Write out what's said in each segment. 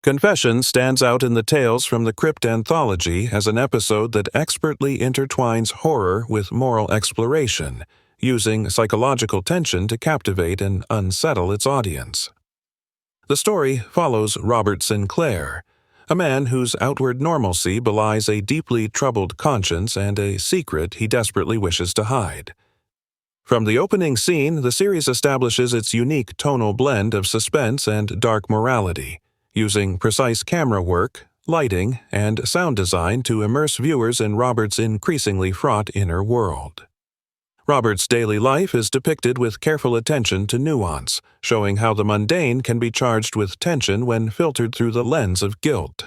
Confession stands out in the Tales from the Crypt anthology as an episode that expertly intertwines horror with moral exploration, using psychological tension to captivate and unsettle its audience. The story follows Robert Sinclair, a man whose outward normalcy belies a deeply troubled conscience and a secret he desperately wishes to hide. From the opening scene, the series establishes its unique tonal blend of suspense and dark morality, using precise camera work, lighting, and sound design to immerse viewers in Robert's increasingly fraught inner world. Robert's daily life is depicted with careful attention to nuance, showing how the mundane can be charged with tension when filtered through the lens of guilt.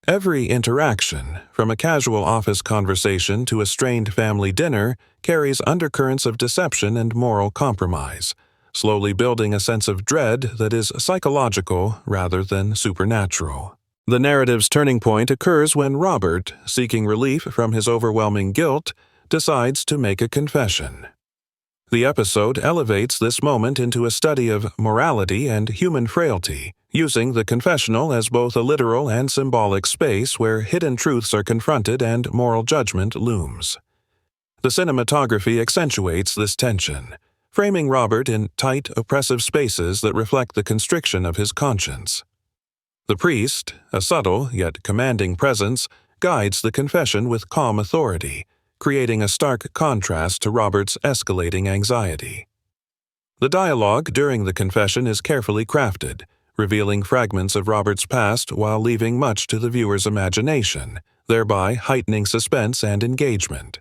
Every interaction, from a casual office conversation to a strained family dinner, carries undercurrents of deception and moral compromise, slowly building a sense of dread that is psychological rather than supernatural. The narrative's turning point occurs when Robert, seeking relief from his overwhelming guilt, decides to make a confession. The episode elevates this moment into a study of morality and human frailty, using the confessional as both a literal and symbolic space where hidden truths are confronted and moral judgment looms. The cinematography accentuates this tension, framing Robert in tight, oppressive spaces that reflect the constriction of his conscience. The priest, a subtle yet commanding presence, guides the confession with calm authority, creating a stark contrast to Robert's escalating anxiety. The dialogue during the confession is carefully crafted, revealing fragments of Robert's past while leaving much to the viewer's imagination, thereby heightening suspense and engagement.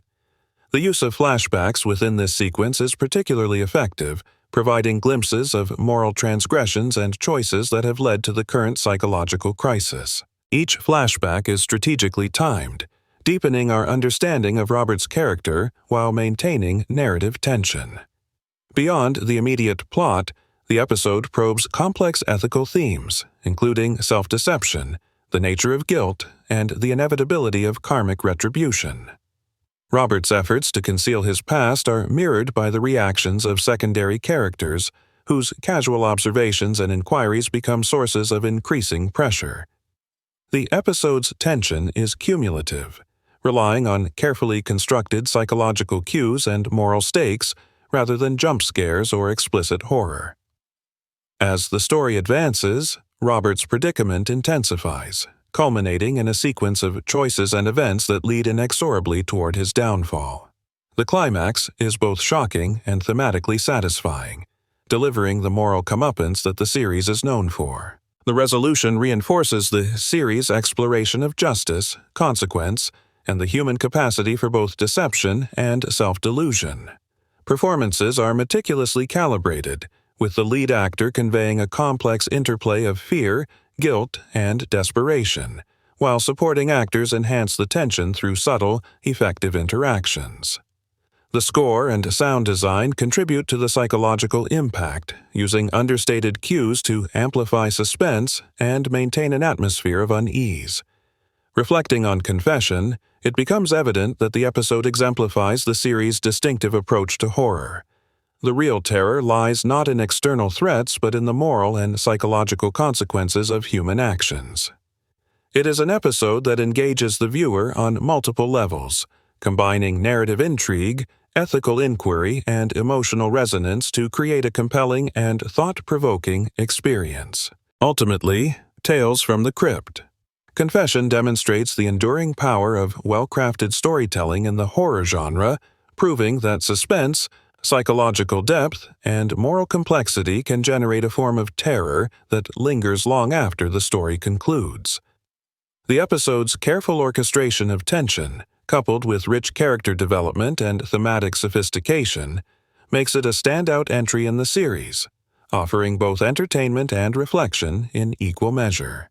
The use of flashbacks within this sequence is particularly effective, providing glimpses of moral transgressions and choices that have led to the current psychological crisis. Each flashback is strategically timed, deepening our understanding of Robert's character while maintaining narrative tension. Beyond the immediate plot, the episode probes complex ethical themes, including self-deception, the nature of guilt, and the inevitability of karmic retribution. Robert's efforts to conceal his past are mirrored by the reactions of secondary characters, whose casual observations and inquiries become sources of increasing pressure. The episode's tension is cumulative, relying on carefully constructed psychological cues and moral stakes rather than jump scares or explicit horror. As the story advances, Robert's predicament intensifies, culminating in a sequence of choices and events that lead inexorably toward his downfall. The climax is both shocking and thematically satisfying, delivering the moral comeuppance that the series is known for. The resolution reinforces the series' exploration of justice, consequence, and the human capacity for both deception and self-delusion. Performances are meticulously calibrated, with the lead actor conveying a complex interplay of fear, guilt, and desperation, while supporting actors enhance the tension through subtle, effective interactions. The score and sound design contribute to the psychological impact, using understated cues to amplify suspense and maintain an atmosphere of unease. Reflecting on Confession, it becomes evident that the episode exemplifies the series' distinctive approach to horror. The real terror lies not in external threats but in the moral and psychological consequences of human actions. It is an episode that engages the viewer on multiple levels, combining narrative intrigue, ethical inquiry, and emotional resonance to create a compelling and thought-provoking experience. Ultimately, Tales from the Crypt. Confession demonstrates the enduring power of well-crafted storytelling in the horror genre, proving that suspense, psychological depth, and moral complexity can generate a form of terror that lingers long after the story concludes. The episode's careful orchestration of tension, coupled with rich character development and thematic sophistication, makes it a standout entry in the series, offering both entertainment and reflection in equal measure.